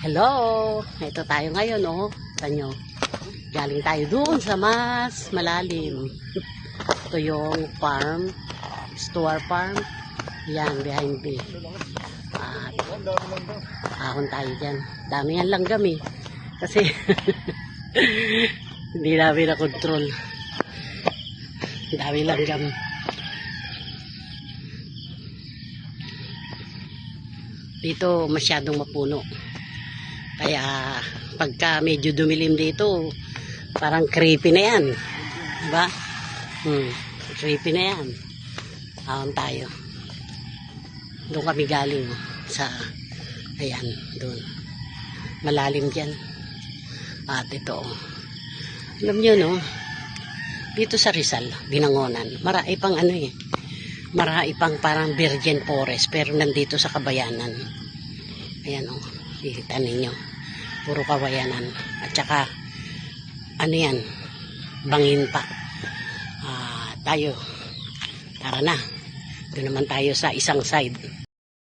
Hello! Ito tayo ngayon, oh. Tanyo. Galing tayo doon sa mas malalim. Ito yung farm. Store farm. Yan, behind me. At ahon tayo dyan. Dami yan langgam eh. Kasi hindi namin na control. Dami langgam. Dito masyadong mapuno. Kaya pagka medyo dumilim dito, parang creepy na yan. Diba? Creepy na yan. Ahon tayo. Doon kami galing sa, ayan, doon. Malalim dyan. At ito, alam nyo no, dito sa Rizal, Binangonan, marami pang ano eh, marami pang parang virgin forest, pero nandito sa Kabayanan. Ayan o, nakikita ninyo, puro kawayanan. At saka, ano yan, bangin pa. Tayo, tara na. Doon naman tayo sa isang side.